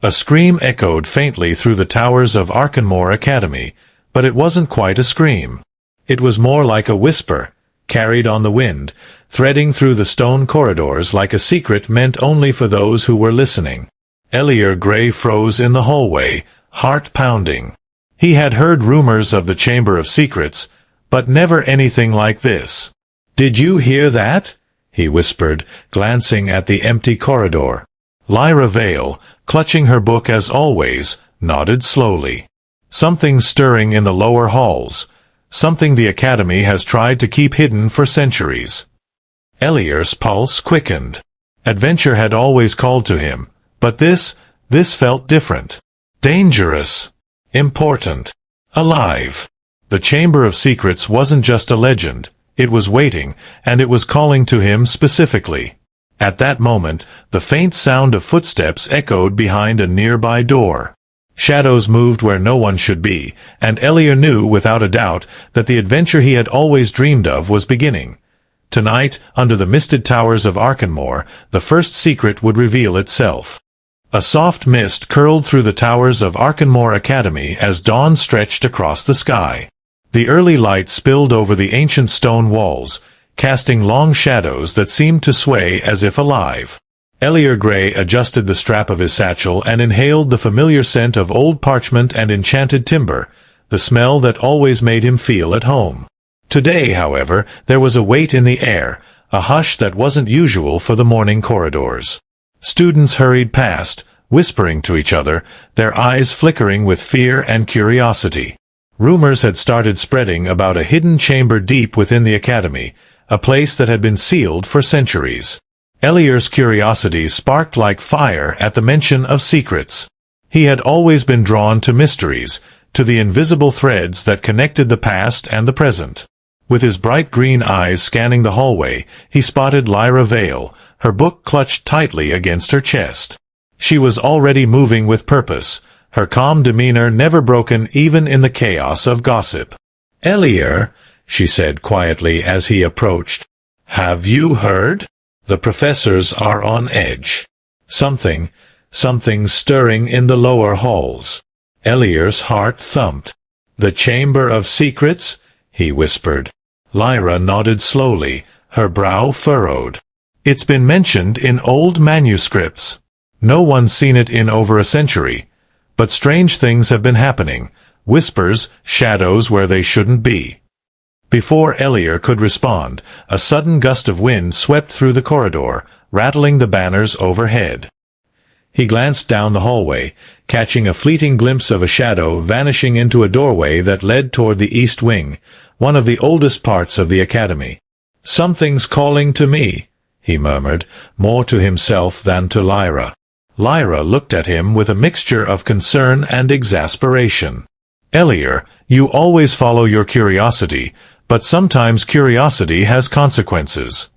A scream echoed faintly through the towers of Arcanmoor Academy, but it wasn't quite a scream. It was more like a whisper, carried on the wind, threading through the stone corridors like a secret meant only for those who were listening. Elior Graye froze in the hallway, heart pounding. He had heard rumors of the Chamber of Secrets, but never anything like this. "Did you hear that?" he whispered, glancing at the empty corridor. Lyra Vale, clutching her book as always, nodded slowly. "Something's stirring in the lower halls. Something the Academy has tried to keep hidden for centuries." Elior's pulse quickened. Adventure had always called to him, but this felt different. Dangerous. Important. Alive. The Chamber of Secrets wasn't just a legend. It was waiting, and it was calling to him specifically. At that moment, the faint sound of footsteps echoed behind a nearby door. Shadows moved where no one should be, and Elior knew without a doubt that the adventure he had always dreamed of was beginning. Tonight, under the misted towers of Arcanmoor, the first secret would reveal itself. A soft mist curled through the towers of Arcanmoor Academy as dawn stretched across the sky. The early light spilled over the ancient stone walls, casting long shadows that seemed to sway as if alive. Elior Graye adjusted the strap of his satchel and inhaled the familiar scent of old parchment and enchanted timber, the smell that always made him feel at home. Today, however, there was a weight in the air, a hush that wasn't usual for the morning corridors. Students hurried past, whispering to each other, their eyes flickering with fear and curiosity. Rumors had started spreading about a hidden chamber deep within the Academy, a place that had been sealed for centuries. Elior's curiosity sparked like fire at the mention of secrets. He had always been drawn to mysteries, to the invisible threads that connected the past and the present. With his bright green eyes scanning the hallway, he spotted Lyra Vale, her book clutched tightly against her chest. She was already moving with purpose, her calm demeanor never broken even in the chaos of gossip. "Elior," she said quietly as he approached, "have you heard? The professors are on edge. Something's stirring in the lower halls." Elior's heart thumped. "The Chamber of Secrets?" he whispered. Lyra nodded slowly, her brow furrowed. "It's been mentioned in old manuscripts. No one's seen it in over a century. But strange things have been happening, whispers, shadows where they shouldn't be." Before Elior could respond, a sudden gust of wind swept through the corridor, rattling the banners overhead. He glanced down the hallway, catching a fleeting glimpse of a shadow vanishing into a doorway that led toward the east wing, one of the oldest parts of the Academy. "Something's calling to me," he murmured, more to himself than to Lyra. Lyra looked at him with a mixture of concern and exasperation. "Elior, you always follow your curiosity, but sometimes curiosity has consequences."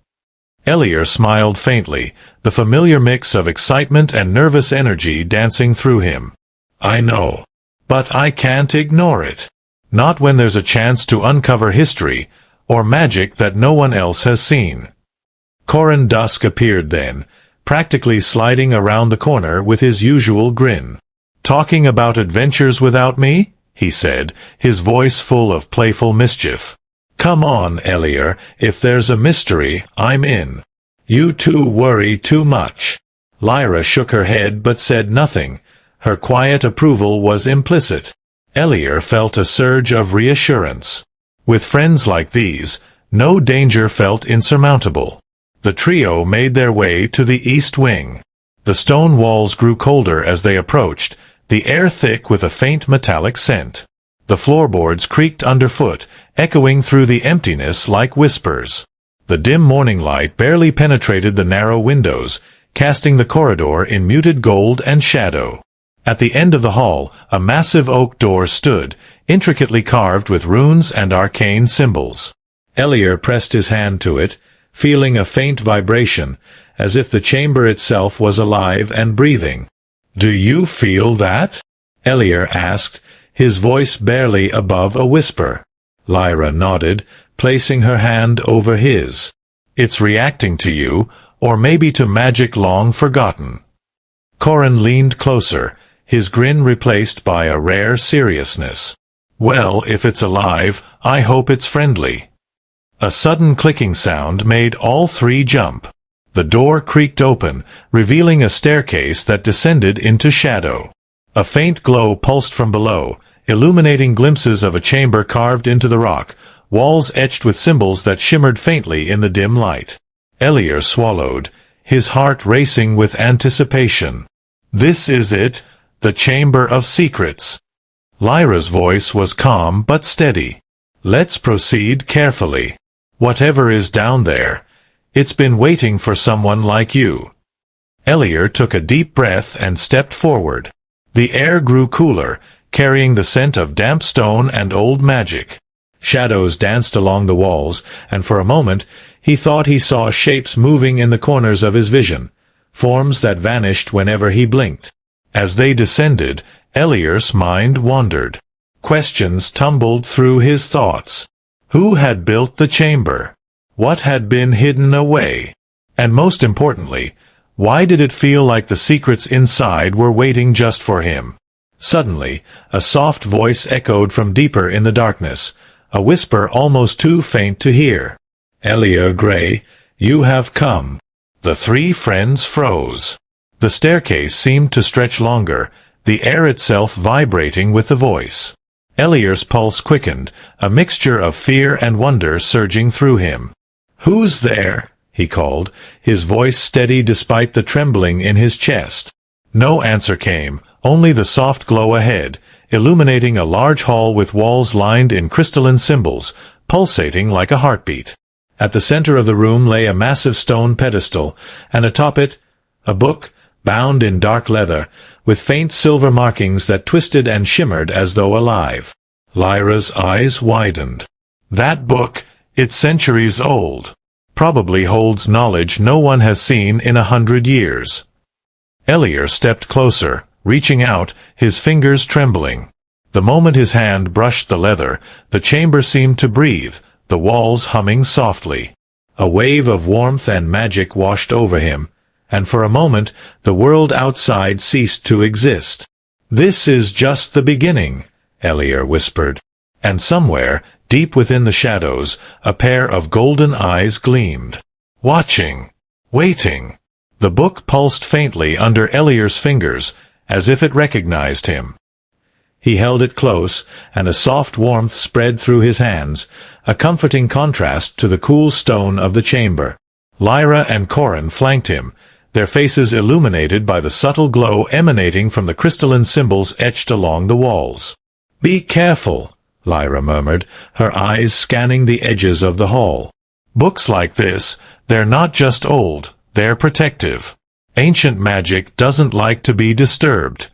Elior smiled faintly, the familiar mix of excitement and nervous energy dancing through him. "I know. But I can't ignore it. Not when there's a chance to uncover history, or magic that no one else has seen." Coren Dusk appeared then, practically sliding around the corner with his usual grin. "Talking about adventures without me?" he said, his voice full of playful mischief. "Come on, Elior, if there's a mystery, I'm in. You two worry too much." Lyra shook her head but said nothing. Her quiet approval was implicit. Elior felt a surge of reassurance. With friends like these, no danger felt insurmountable. The trio made their way to the east wing. The stone walls grew colder as they approached, the air thick with a faint metallic scent. The floorboards creaked underfoot, echoing through the emptiness like whispers. The dim morning light barely penetrated the narrow windows, casting the corridor in muted gold and shadow. At the end of the hall, a massive oak door stood, intricately carved with runes and arcane symbols. Elior pressed his hand to it, feeling a faint vibration, as if the chamber itself was alive and breathing. "Do you feel that?" Elior asked, his voice barely above a whisper. Lyra nodded, placing her hand over his. "It's reacting to you, or maybe to magic long forgotten." Coren leaned closer, his grin replaced by a rare seriousness. "Well, if it's alive, I hope it's friendly." A sudden clicking sound made all three jump. The door creaked open, revealing a staircase that descended into shadow. A faint glow pulsed from below, illuminating glimpses of a chamber carved into the rock, walls etched with symbols that shimmered faintly in the dim light. Elior swallowed, his heart racing with anticipation. "This is it, the Chamber of Secrets." Lyra's voice was calm but steady. "Let's proceed carefully. Whatever is down there, it's been waiting for someone like you." Elior took a deep breath and stepped forward. The air grew cooler, carrying the scent of damp stone and old magic. Shadows danced along the walls, and for a moment he thought he saw shapes moving in the corners of his vision, forms that vanished whenever he blinked. As they descended, Elior's mind wandered. Questions tumbled through his thoughts. Who had built the chamber? What had been hidden away? And most importantly, why did it feel like the secrets inside were waiting just for him? Suddenly, a soft voice echoed from deeper in the darkness, a whisper almost too faint to hear. "Elior Graye, you have come." The three friends froze. The staircase seemed to stretch longer, the air itself vibrating with the voice. Elior's pulse quickened, a mixture of fear and wonder surging through him. "Who's there?" he called, his voice steady despite the trembling in his chest. No answer came, only the soft glow ahead, illuminating a large hall with walls lined in crystalline symbols, pulsating like a heartbeat. At the center of the room lay a massive stone pedestal, and atop it, a book, bound in dark leather, with faint silver markings that twisted and shimmered as though alive. Lyra's eyes widened. That book, it's centuries old, probably holds knowledge no one has seen in 100 years. Elior stepped closer, reaching out, his fingers trembling. The moment his hand brushed the leather, the chamber seemed to breathe, the walls humming softly. A wave of warmth and magic washed over him, and for a moment the world outside ceased to exist. "This is just the beginning," Elior whispered. And somewhere, deep within the shadows, a pair of golden eyes gleamed. Watching. Waiting. The book pulsed faintly under Elior's fingers, as if it recognized him. He held it close, and a soft warmth spread through his hands, a comforting contrast to the cool stone of the chamber. Lyra and Coren flanked him, their faces illuminated by the subtle glow emanating from the crystalline symbols etched along the walls. "Be careful," Lyra murmured, her eyes scanning the edges of the hall. "Books like this, they're not just old, they're protective. Ancient magic doesn't like to be disturbed."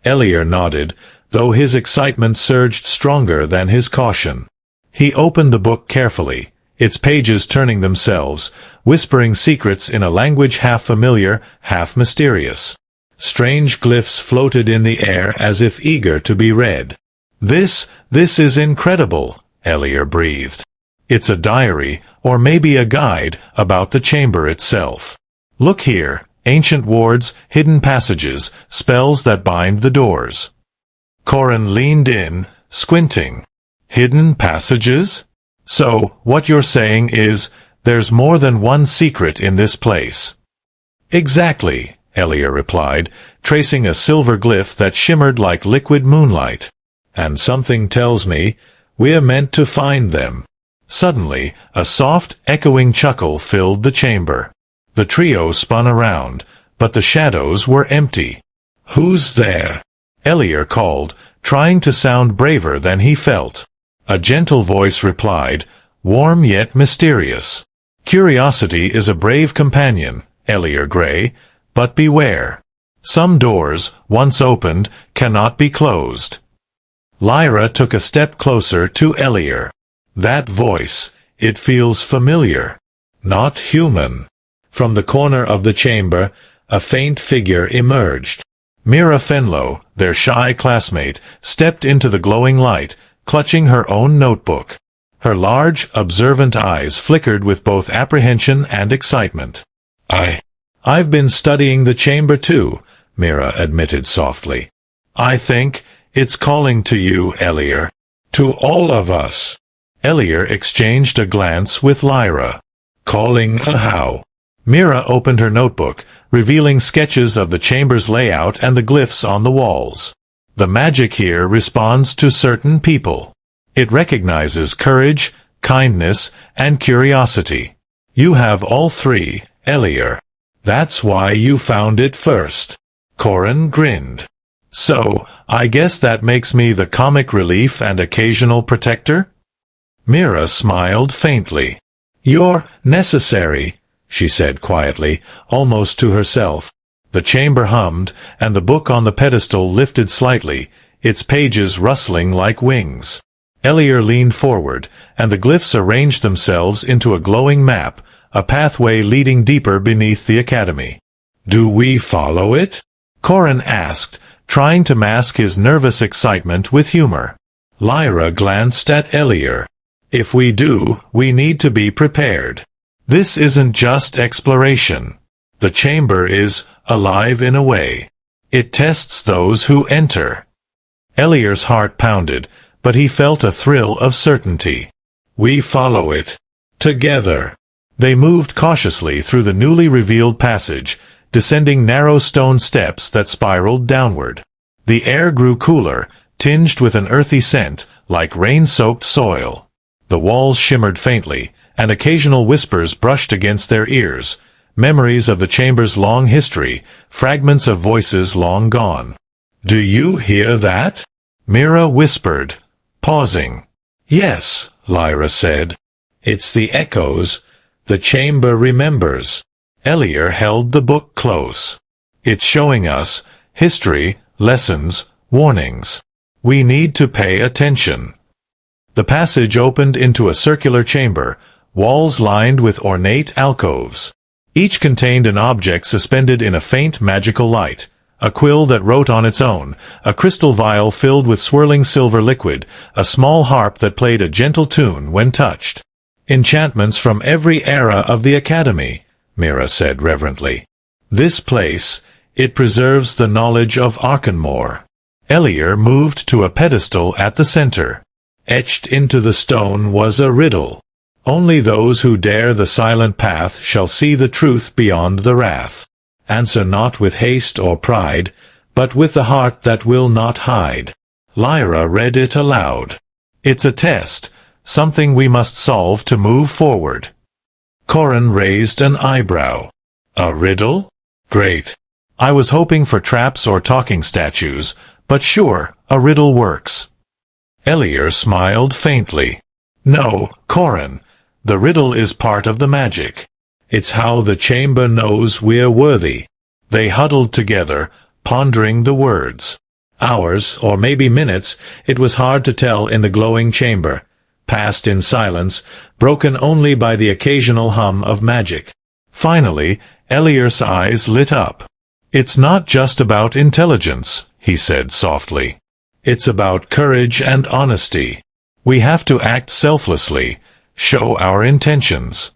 Elior nodded, though his excitement surged stronger than his caution. He opened the book carefully, its pages turning themselves, whispering secrets in a language half familiar, half mysterious. Strange glyphs floated in the air as if eager to be read. This is incredible," Elior breathed. "It's a diary, or maybe a guide, about the chamber itself. Look here, ancient wards, hidden passages, spells that bind the doors." Coren leaned in, squinting. "Hidden passages? So, what you're saying is, there's more than one secret in this place." "Exactly," Elior replied, tracing a silver glyph that shimmered like liquid moonlight. "And something tells me, we're meant to find them." Suddenly, a soft, echoing chuckle filled the chamber. The trio spun around, but the shadows were empty. "Who's there?" Elior called, trying to sound braver than he felt. A gentle voice replied, warm yet mysterious. "Curiosity is a brave companion, Elior Graye, but beware. Some doors, once opened, cannot be closed." Lyra took a step closer to Elior. "That voice, it feels familiar. Not human." From the corner of the chamber, a faint figure emerged. Mira Fenlow, their shy classmate, stepped into the glowing light, clutching her own notebook. Her large, observant eyes flickered with both apprehension and excitement. I've been studying the chamber too, Mira admitted softly. "I think it's calling to you, Elior. To all of us." Elior exchanged a glance with Lyra. "Calling how?" Mira opened her notebook, revealing sketches of the chamber's layout and the glyphs on the walls. "The magic here responds to certain people. It recognizes courage, kindness, and curiosity. You have all three, Elior. That's why you found it first." Coren grinned. "So, I guess that makes me the comic relief and occasional protector?" Mira smiled faintly. "You're necessary," she said quietly, almost to herself. The chamber hummed, and the book on the pedestal lifted slightly, its pages rustling like wings. Elior leaned forward, and the glyphs arranged themselves into a glowing map, a pathway leading deeper beneath the academy. "Do we follow it?" Coren asked, trying to mask his nervous excitement with humor. Lyra glanced at Elior. "If we do, we need to be prepared. This isn't just exploration. The chamber is alive in a way. It tests those who enter." Elior's heart pounded, but he felt a thrill of certainty. "We follow it. Together." They moved cautiously through the newly revealed passage, descending narrow stone steps that spiraled downward. The air grew cooler, tinged with an earthy scent, like rain-soaked soil. The walls shimmered faintly, and occasional whispers brushed against their ears, memories of the chamber's long history, fragments of voices long gone. "Do you hear that?" Mira whispered, pausing. "Yes," Lyra said. "It's the echoes. The chamber remembers." Elior held the book close. "It's showing us history, lessons, warnings. We need to pay attention." The passage opened into a circular chamber, walls lined with ornate alcoves. Each contained an object suspended in a faint magical light, a quill that wrote on its own, a crystal vial filled with swirling silver liquid, a small harp that played a gentle tune when touched. "Enchantments from every era of the Academy," Mira said reverently. "This place, it preserves the knowledge of Arcanmoor." Elior moved to a pedestal at the center. Etched into the stone was a riddle. "Only those who dare the silent path shall see the truth beyond the wrath. Answer not with haste or pride, but with the heart that will not hide." Lyra read it aloud. "It's a test, something we must solve to move forward." Coren raised an eyebrow. "A riddle? Great. I was hoping for traps or talking statues, but sure, a riddle works." Elior smiled faintly. "No, Coren, the riddle is part of the magic. It's how the chamber knows we're worthy." They huddled together, pondering the words. Hours, or maybe minutes, it was hard to tell in the glowing chamber, passed in silence, broken only by the occasional hum of magic. Finally, Elior's eyes lit up. "It's not just about intelligence," he said softly. "It's about courage and honesty. We have to act selflessly, show our intentions."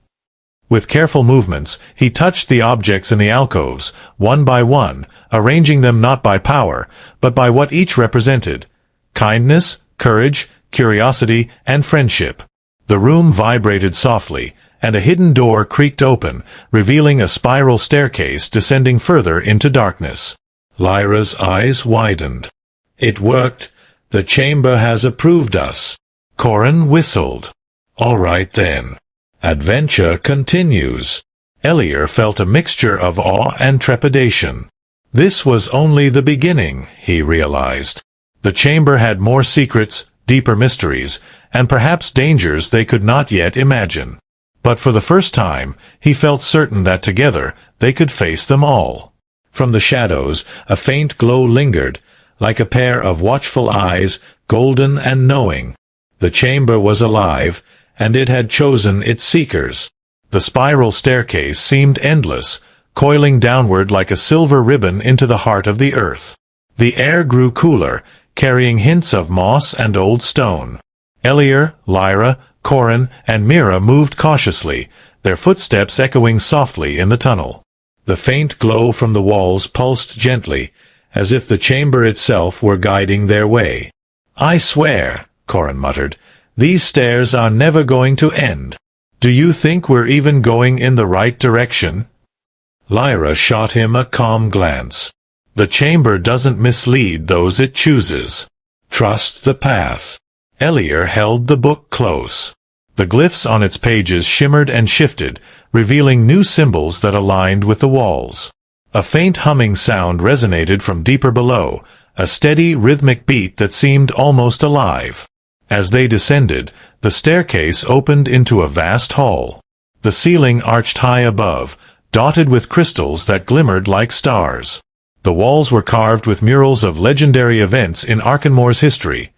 With careful movements, he touched the objects in the alcoves, one by one, arranging them not by power, but by what each represented: kindness, courage, curiosity, and friendship. The room vibrated softly, and a hidden door creaked open, revealing a spiral staircase descending further into darkness. Lyra's eyes widened. "It worked. The chamber has approved us." Coren whistled. "All right then. Adventure continues." Elior felt a mixture of awe and trepidation. This was only the beginning, he realized. The chamber had more secrets, deeper mysteries, and perhaps dangers they could not yet imagine. But for the first time, he felt certain that together they could face them all. From the shadows, a faint glow lingered, like a pair of watchful eyes, golden and knowing. The chamber was alive, and it had chosen its seekers. The spiral staircase seemed endless, coiling downward like a silver ribbon into the heart of the earth. The air grew cooler, carrying hints of moss and old stone. Elior, Lyra, Coren, and Mira moved cautiously, their footsteps echoing softly in the tunnel. The faint glow from the walls pulsed gently, as if the chamber itself were guiding their way. "I swear," Coren muttered, "these stairs are never going to end. Do you think we're even going in the right direction?" Lyra shot him a calm glance. "The chamber doesn't mislead those it chooses. Trust the path." Elior held the book close. The glyphs on its pages shimmered and shifted, revealing new symbols that aligned with the walls. A faint humming sound resonated from deeper below, a steady, rhythmic beat that seemed almost alive. As they descended, the staircase opened into a vast hall. The ceiling arched high above, dotted with crystals that glimmered like stars. The walls were carved with murals of legendary events in Arcanmoor's history.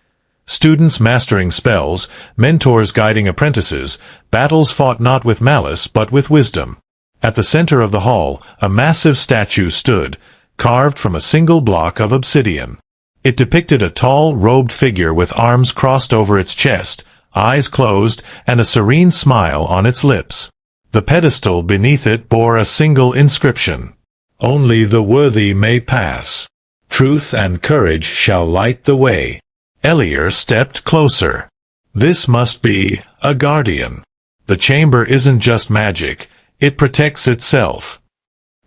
Students mastering spells, mentors guiding apprentices, battles fought not with malice but with wisdom. At the center of the hall, a massive statue stood, carved from a single block of obsidian. It depicted a tall, robed figure with arms crossed over its chest, eyes closed, and a serene smile on its lips. The pedestal beneath it bore a single inscription: "Only the worthy may pass. Truth and courage shall light the way." Elior stepped closer. "This must be a guardian. The chamber isn't just magic, it protects itself."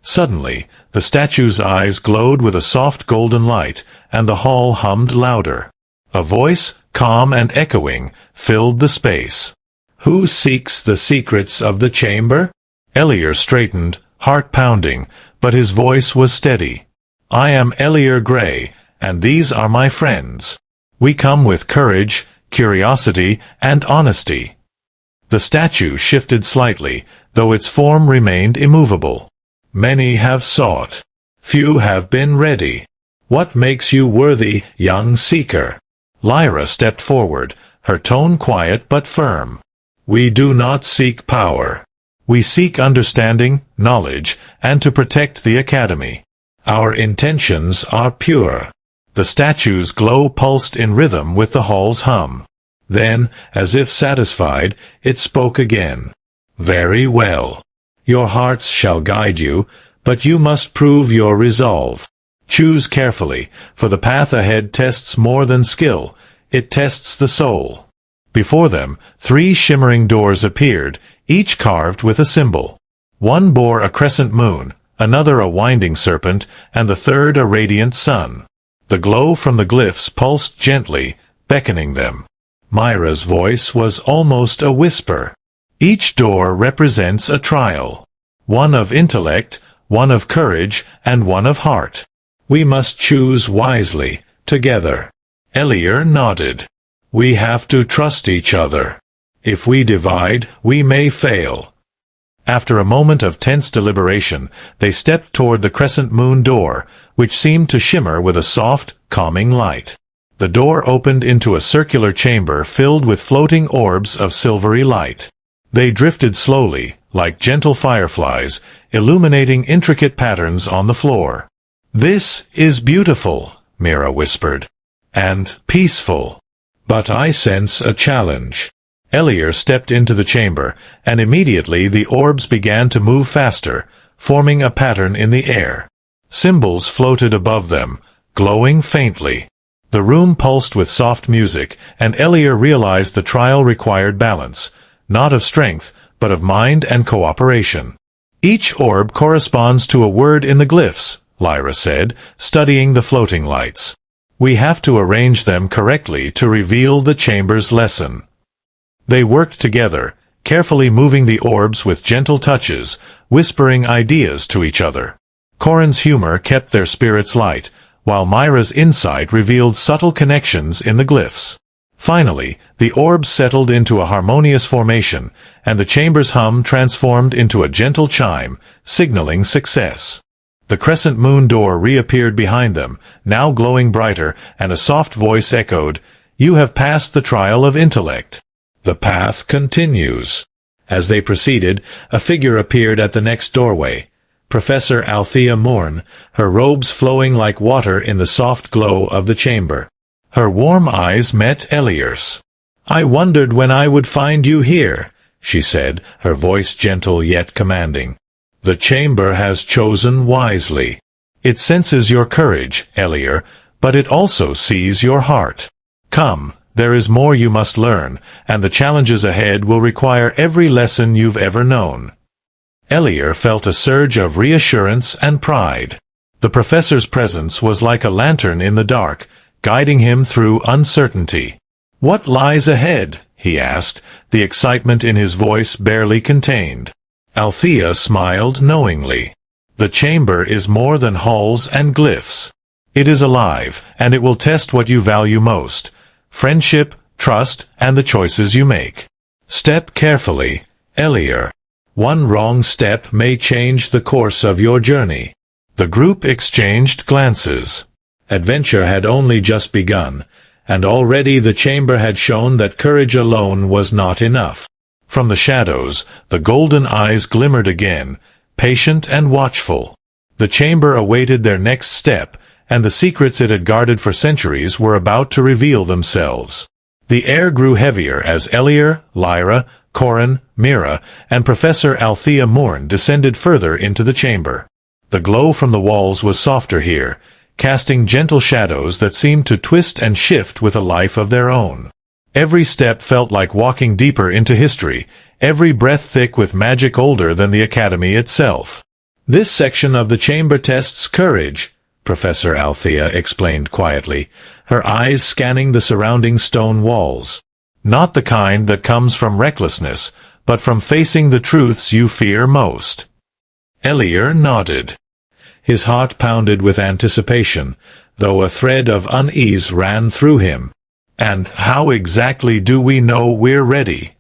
Suddenly, the statue's eyes glowed with a soft golden light, and the hall hummed louder. A voice, calm and echoing, filled the space. "Who seeks the secrets of the chamber?" Elior straightened, heart pounding, but his voice was steady. "I am Elior Graye, and these are my friends. We come with courage, curiosity, and honesty." The statue shifted slightly, though its form remained immovable. "Many have sought. Few have been ready. What makes you worthy, young seeker?" Lyra stepped forward, her tone quiet but firm. "We do not seek power. We seek understanding, knowledge, and to protect the Academy. Our intentions are pure." The statue's glow pulsed in rhythm with the hall's hum. Then, as if satisfied, it spoke again. "Very well. Your hearts shall guide you, but you must prove your resolve. Choose carefully, for the path ahead tests more than skill, it tests the soul." Before them, 3 shimmering doors appeared, each carved with a symbol. One bore a crescent moon, another a winding serpent, and the third a radiant sun. The glow from the glyphs pulsed gently, beckoning them. Mira's voice was almost a whisper. "Each door represents a trial. One of intellect, one of courage, and one of heart. We must choose wisely, together." Elior nodded. "We have to trust each other. If we divide, we may fail." After a moment of tense deliberation, they stepped toward the crescent moon door, which seemed to shimmer with a soft, calming light. The door opened into a circular chamber filled with floating orbs of silvery light. They drifted slowly, like gentle fireflies, illuminating intricate patterns on the floor. "This is beautiful," Mira whispered. "And peaceful. But I sense a challenge." Elior stepped into the chamber, and immediately the orbs began to move faster, forming a pattern in the air. Symbols floated above them, glowing faintly. The room pulsed with soft music, and Elior realized the trial required balance, not of strength, but of mind and cooperation. "Each orb corresponds to a word in the glyphs," Lyra said, studying the floating lights. "We have to arrange them correctly to reveal the chamber's lesson." They worked together, carefully moving the orbs with gentle touches, whispering ideas to each other. Coren's humor kept their spirits light, while Mira's insight revealed subtle connections in the glyphs. Finally, the orbs settled into a harmonious formation, and the chamber's hum transformed into a gentle chime, signaling success. The crescent moon door reappeared behind them, now glowing brighter, and a soft voice echoed, "You have passed the trial of intellect. The path continues." As they proceeded, a figure appeared at the next doorway. Professor Althea Moorn, her robes flowing like water in the soft glow of the chamber. Her warm eyes met Elior's. "I wondered when I would find you here," she said, her voice gentle yet commanding. The chamber has chosen wisely. It senses your courage, Elior, but it also sees your heart. Come, there is more you must learn, and the challenges ahead will require every lesson you've ever known. Elior felt a surge of reassurance and pride. The professor's presence was like a lantern in the dark, guiding him through uncertainty. "What lies ahead?" he asked, the excitement in his voice barely contained. Althea smiled knowingly. "The chamber is more than halls and glyphs. It is alive, and it will test what you value most: friendship, trust, and the choices you make. Step carefully, Elior. One wrong step may change the course of your journey." The group exchanged glances. Adventure had only just begun, and already the chamber had shown that courage alone was not enough. From the shadows, the golden eyes glimmered again, patient and watchful. The chamber awaited their next step, and the secrets it had guarded for centuries were about to reveal themselves. The air grew heavier as Elior, Lyra, Coren, Mira, and Professor Althea Moorn descended further into the chamber. The glow from the walls was softer here, casting gentle shadows that seemed to twist and shift with a life of their own. Every step felt like walking deeper into history, every breath thick with magic older than the Academy itself. "This section of the chamber tests courage," Professor Althea explained quietly, her eyes scanning the surrounding stone walls. "Not the kind that comes from recklessness, but from facing the truths you fear most." Elior nodded. His heart pounded with anticipation, though a thread of unease ran through him. "And how exactly do we know we're ready?"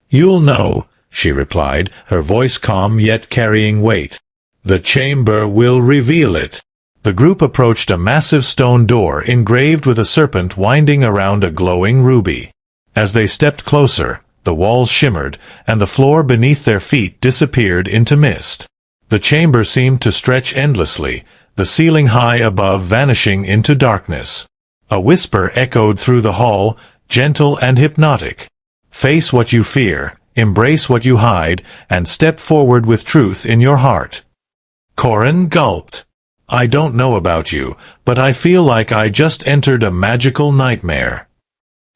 "You'll know," she replied, her voice calm yet carrying weight. "The chamber will reveal it." The group approached a massive stone door engraved with a serpent winding around a glowing ruby. As they stepped closer, the walls shimmered, and the floor beneath their feet disappeared into mist. The chamber seemed to stretch endlessly, the ceiling high above vanishing into darkness. A whisper echoed through the hall, gentle and hypnotic. "Face what you fear, embrace what you hide, and step forward with truth in your heart." Coren gulped. "I don't know about you, but I feel like I just entered a magical nightmare."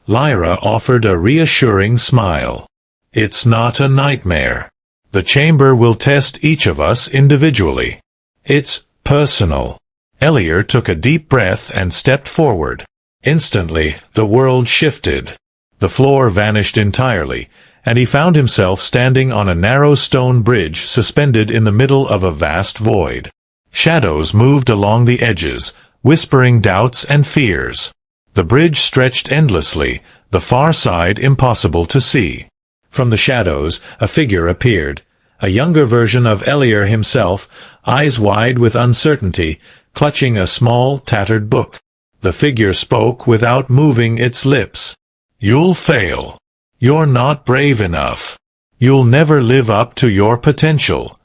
Lyra offered a reassuring smile. "It's not a nightmare. The chamber will test each of us individually. It's personal." Elior took a deep breath and stepped forward. Instantly, the world shifted. The floor vanished entirely, and he found himself standing on a narrow stone bridge suspended in the middle of a vast void. Shadows moved along the edges, whispering doubts and fears. The bridge stretched endlessly, the far side impossible to see. From the shadows, a figure appeared, a younger version of Elior himself, eyes wide with uncertainty, clutching a small, tattered book. The figure spoke without moving its lips. "You'll fail. You're not brave enough. You'll never live up to your potential."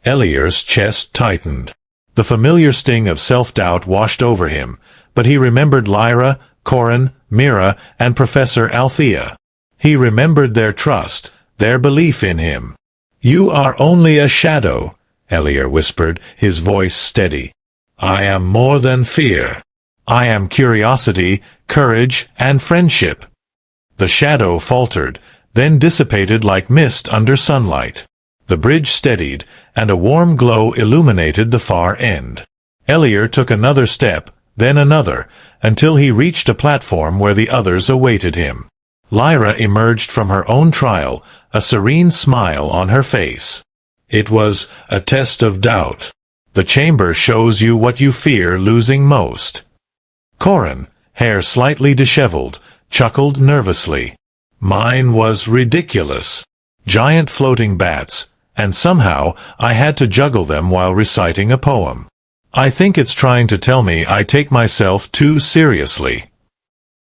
Elior's chest tightened. The familiar sting of self-doubt washed over him, but he remembered Lyra, Coren, Mira, and Professor Althea. He remembered their trust, their belief in him. "You are only a shadow," Elior whispered, his voice steady. "I am more than fear. I am curiosity, courage, and friendship." The shadow faltered, then dissipated like mist under sunlight. The bridge steadied, and a warm glow illuminated the far end. Elior took another step, then another, until he reached a platform where the others awaited him. Lyra emerged from her own trial, a serene smile on her face. "It was a test of doubt. The chamber shows you what you fear losing most." Coren, hair slightly disheveled, chuckled nervously. "Mine was ridiculous. Giant floating bats, and somehow I had to juggle them while reciting a poem. I think it's trying to tell me I take myself too seriously."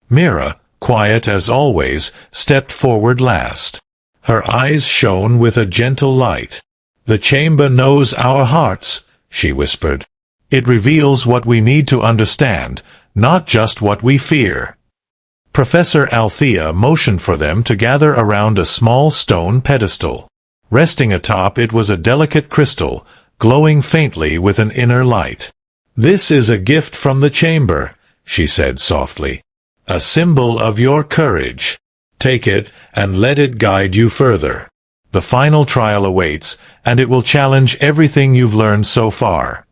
Mira, quiet as always, stepped forward last. Her eyes shone with a gentle light. "The chamber knows our hearts," she whispered. "It reveals what we need to understand, not just what we fear." Professor Althea motioned for them to gather around a small stone pedestal. Resting atop it was a delicate crystal, glowing faintly with an inner light. "This is a gift from the chamber," she said softly. "A symbol of your courage. Take it, and let it guide you further. The final trial awaits, and it will challenge everything you've learned so far."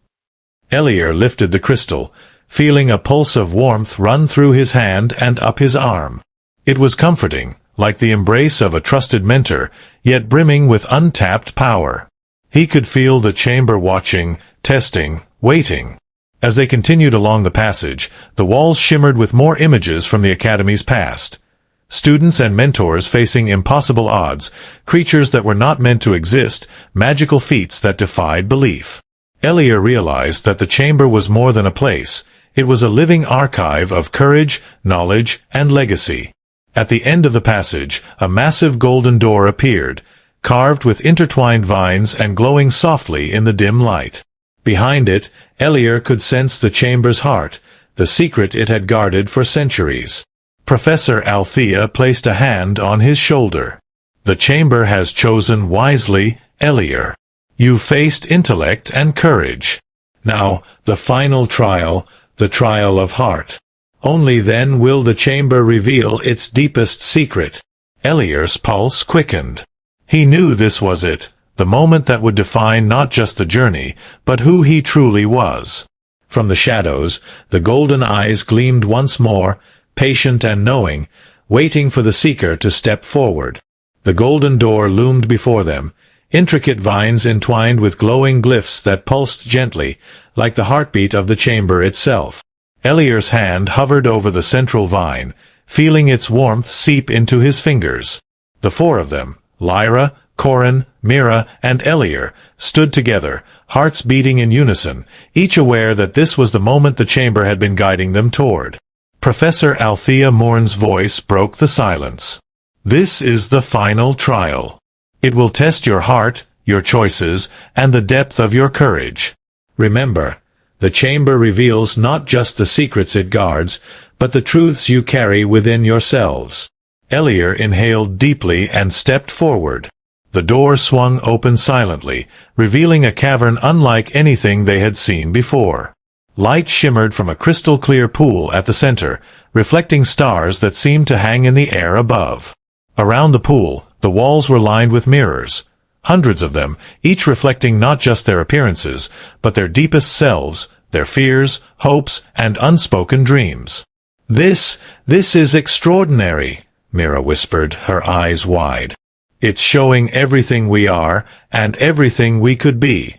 Elior lifted the crystal, feeling a pulse of warmth run through his hand and up his arm. It was comforting, like the embrace of a trusted mentor, yet brimming with untapped power. He could feel the chamber watching, testing, waiting. As they continued along the passage, the walls shimmered with more images from the Academy's past. Students and mentors facing impossible odds, creatures that were not meant to exist, magical feats that defied belief. Elior realized that the chamber was more than a place. It was a living archive of courage, knowledge, and legacy. At the end of the passage, a massive golden door appeared, carved with intertwined vines and glowing softly in the dim light. Behind it, Elior could sense the chamber's heart, the secret it had guarded for centuries. Professor Althea placed a hand on his shoulder. "The chamber has chosen wisely, Elior. You faced intellect and courage. Now, the final trial, the trial of heart. Only then will the chamber reveal its deepest secret." Elior's pulse quickened. He knew this was it, the moment that would define not just the journey, but who he truly was. From the shadows, the golden eyes gleamed once more, patient and knowing, waiting for the seeker to step forward. The golden door loomed before them, intricate vines entwined with glowing glyphs that pulsed gently, like the heartbeat of the chamber itself. Elior's hand hovered over the central vine, feeling its warmth seep into his fingers. The four of them, Lyra, Coren, Mira, and Elior, stood together, hearts beating in unison, each aware that this was the moment the chamber had been guiding them toward. Professor Althea Moorn's voice broke the silence. "This is the final trial. It will test your heart, your choices, and the depth of your courage. Remember, the chamber reveals not just the secrets it guards, but the truths you carry within yourselves." Elior inhaled deeply and stepped forward. The door swung open silently, revealing a cavern unlike anything they had seen before. Light shimmered from a crystal-clear pool at the center, reflecting stars that seemed to hang in the air above. Around the pool, the walls were lined with mirrors, hundreds of them, each reflecting not just their appearances, but their deepest selves, their fears, hopes, and unspoken dreams. This is extraordinary," Mira whispered, her eyes wide. "It's showing everything we are, and everything we could be."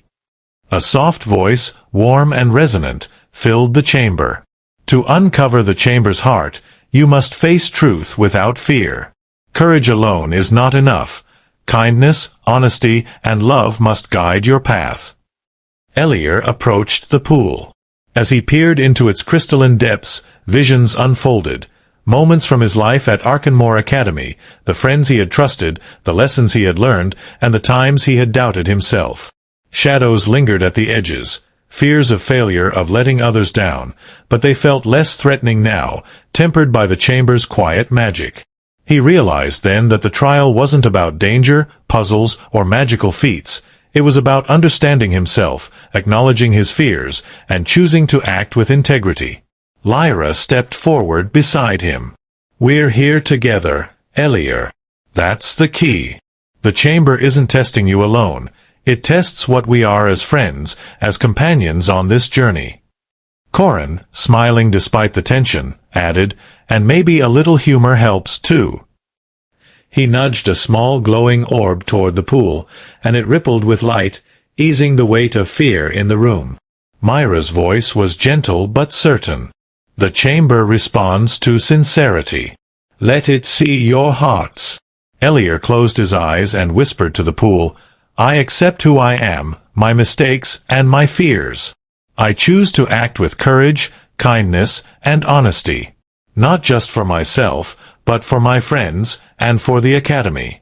A soft voice, warm and resonant, filled the chamber. "To uncover the chamber's heart, you must face truth without fear. Courage alone is not enough. Kindness, honesty, and love must guide your path." Elior approached the pool. As he peered into its crystalline depths, visions unfolded. Moments from his life at Arcanmoor Academy, the friends he had trusted, the lessons he had learned, and the times he had doubted himself. Shadows lingered at the edges, fears of failure, of letting others down, but they felt less threatening now, tempered by the chamber's quiet magic. He realized then that the trial wasn't about danger, puzzles, or magical feats. It was about understanding himself, acknowledging his fears, and choosing to act with integrity. Lyra stepped forward beside him. "We're here together, Elior. That's the key. The chamber isn't testing you alone. It tests what we are as friends, as companions on this journey." Coren, smiling despite the tension, added, "And maybe a little humor helps too." He nudged a small glowing orb toward the pool, and it rippled with light, easing the weight of fear in the room. Myra's voice was gentle but certain. "The chamber responds to sincerity. Let it see your hearts." Elior closed his eyes and whispered to the pool, "I accept who I am, my mistakes, and my fears. I choose to act with courage, kindness, and honesty. Not just for myself, but for my friends, and for the Academy."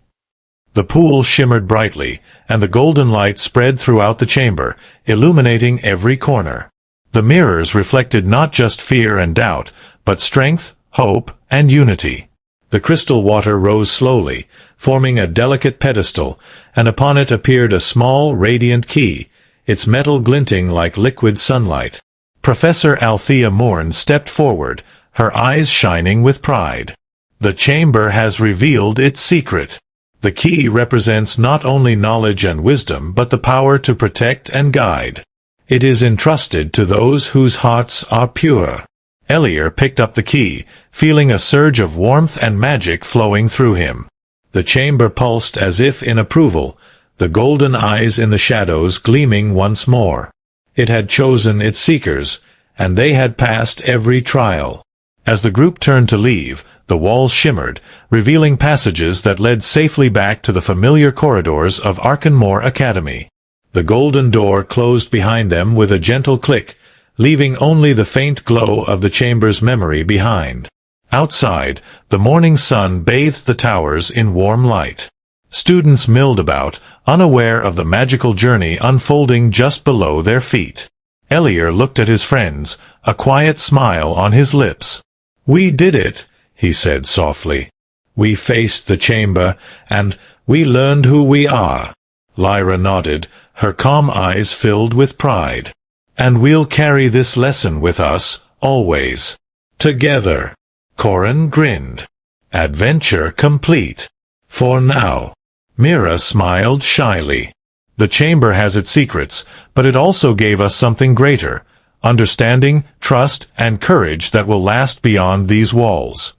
The pool shimmered brightly, and the golden light spread throughout the chamber, illuminating every corner. The mirrors reflected not just fear and doubt, but strength, hope, and unity. The crystal water rose slowly, forming a delicate pedestal, and upon it appeared a small, radiant key, its metal glinting like liquid sunlight. Professor Althea Moorn stepped forward, her eyes shining with pride. The chamber has revealed its secret. The key represents not only knowledge and wisdom but the power to protect and guide. It is entrusted to those whose hearts are pure. Elior picked up the key, feeling a surge of warmth and magic flowing through him. The chamber pulsed as if in approval, the golden eyes in the shadows gleaming once more. It had chosen its seekers, and they had passed every trial. As the group turned to leave, the walls shimmered, revealing passages that led safely back to the familiar corridors of Arcanmoor Academy. The golden door closed behind them with a gentle click, leaving only the faint glow of the chamber's memory behind. Outside, the morning sun bathed the towers in warm light. Students milled about, unaware of the magical journey unfolding just below their feet. Elior looked at his friends, a quiet smile on his lips. "We did it," he said softly. "We faced the chamber, and we learned who we are." Lyra nodded, her calm eyes filled with pride. "And we'll carry this lesson with us, always. Together." Coren grinned. "Adventure complete. For now." Mira smiled shyly. "The chamber has its secrets, but it also gave us something greater. Understanding, trust, and courage that will last beyond these walls."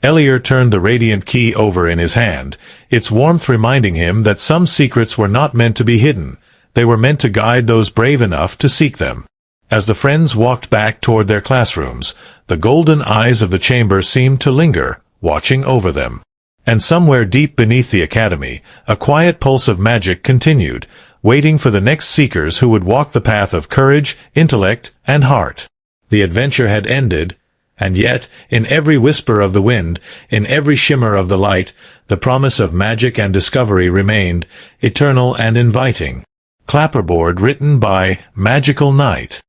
Elior turned the radiant key over in his hand, its warmth reminding him that some secrets were not meant to be hidden. They were meant to guide those brave enough to seek them. As the friends walked back toward their classrooms, the golden eyes of the chamber seemed to linger, watching over them. And somewhere deep beneath the academy, a quiet pulse of magic continued, waiting for the next seekers who would walk the path of courage, intellect, and heart. The adventure had ended, and yet, in every whisper of the wind, in every shimmer of the light, the promise of magic and discovery remained, eternal and inviting. Clapperboard written by Magical Night.